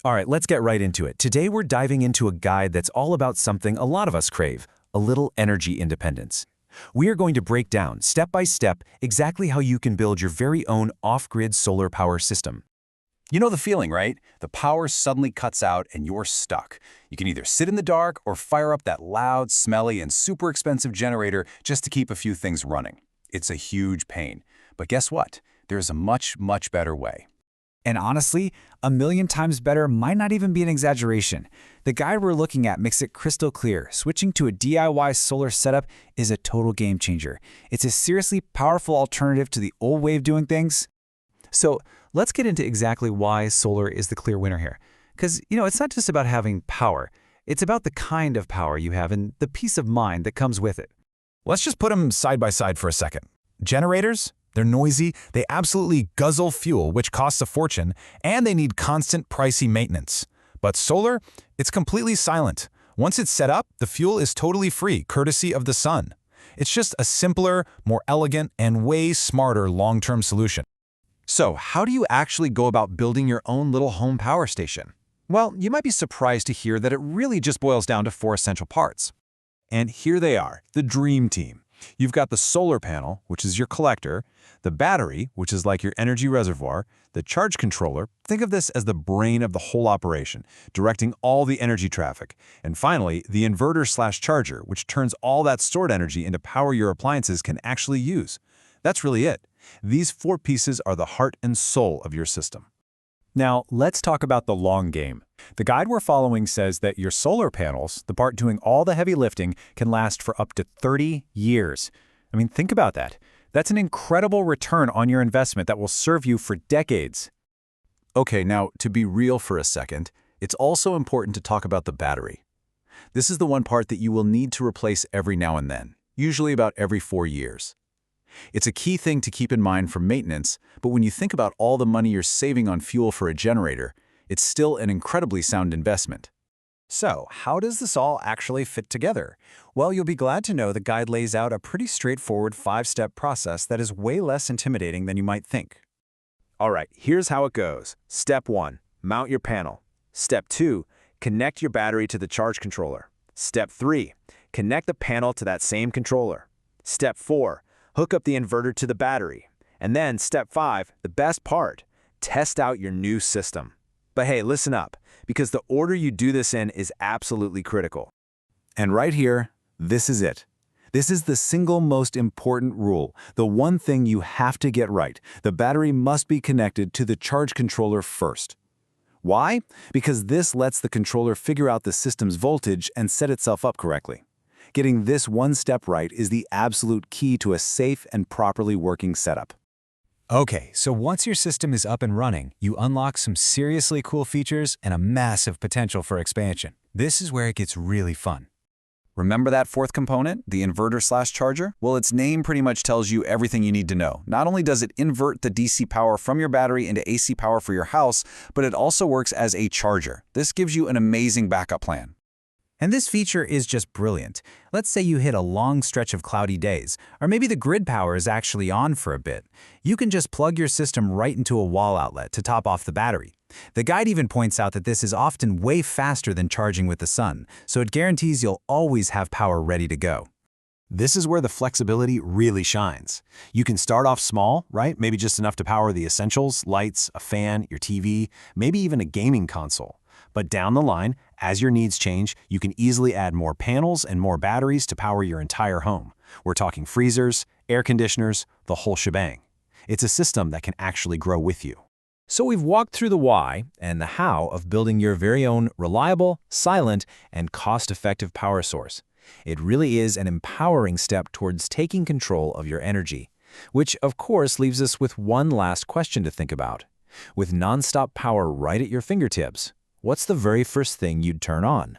All right, let's get right into it. Today we're diving into a guide that's all about something a lot of us crave, a little energy independence. We are going to break down, step by step, exactly how you can build your very own off-grid solar power system. You know the feeling, right? The power suddenly cuts out and you're stuck. You can either sit in the dark or fire up that loud, smelly, and super expensive generator just to keep a few things running. It's a huge pain. But guess what? There's a much, much better way. And honestly, a million times better might not even be an exaggeration. The guide we're looking at makes it crystal clear. Switching to a DIY solar setup is a total game changer. It's a seriously powerful alternative to the old way of doing things. So let's get into exactly why solar is the clear winner here. Because, it's not just about having power. It's about the kind of power you have and the peace of mind that comes with it. Let's just put them side by side for a second. Generators? They're noisy, they absolutely guzzle fuel, which costs a fortune, and they need constant pricey maintenance. But solar? It's completely silent. Once it's set up, the fuel is totally free, courtesy of the sun. It's just a simpler, more elegant, and way smarter long-term solution. So, how do you actually go about building your own little home power station? Well, you might be surprised to hear that it really just boils down to 4 essential parts. And here they are, the dream team. You've got the solar panel, which is your collector, the battery, which is like your energy reservoir, the charge controller, think of this as the brain of the whole operation, directing all the energy traffic, and finally, the inverter/charger, which turns all that stored energy into power your appliances can actually use. That's really it. These 4 pieces are the heart and soul of your system. Now, let's talk about the long game. The guide we're following says that your solar panels, the part doing all the heavy lifting, can last for up to 30 years. I mean, think about that. That's an incredible return on your investment that will serve you for decades. Okay, now, to be real for a second, it's also important to talk about the battery. This is the one part that you will need to replace every now and then, usually about every 4 years. It's a key thing to keep in mind for maintenance, but when you think about all the money you're saving on fuel for a generator, it's still an incredibly sound investment. So, how does this all actually fit together? Well, you'll be glad to know the guide lays out a pretty straightforward 5-step process that is way less intimidating than you might think. All right, here's how it goes. Step 1, mount your panel. Step 2, connect your battery to the charge controller. Step 3, connect the panel to that same controller. Step 4, hook up the inverter to the battery. And then step 5, the best part, test out your new system. But hey, listen up, because the order you do this in is absolutely critical. And right here, this is it. This is the single most important rule, the one thing you have to get right. The battery must be connected to the charge controller first. Why? Because this lets the controller figure out the system's voltage and set itself up correctly. Getting this one step right is the absolute key to a safe and properly working setup. Okay, so once your system is up and running, you unlock some seriously cool features and a massive potential for expansion. This is where it gets really fun. Remember that 4th component, the inverter/charger? Well, its name pretty much tells you everything you need to know. Not only does it invert the DC power from your battery into AC power for your house, but it also works as a charger. This gives you an amazing backup plan. And this feature is just brilliant. Let's say you hit a long stretch of cloudy days, or maybe the grid power is actually on for a bit. You can just plug your system right into a wall outlet to top off the battery. The guide even points out that this is often way faster than charging with the sun, so it guarantees you'll always have power ready to go. This is where the flexibility really shines. You can start off small, right? Maybe just enough to power the essentials, lights, a fan, your TV, maybe even a gaming console. But down the line, as your needs change, you can easily add more panels and more batteries to power your entire home. We're talking freezers, air conditioners, the whole shebang. It's a system that can actually grow with you. So we've walked through the why and the how of building your very own reliable, silent, and cost-effective power source. It really is an empowering step towards taking control of your energy, which of course leaves us with one last question to think about. With nonstop power right at your fingertips, what's the very first thing you'd turn on?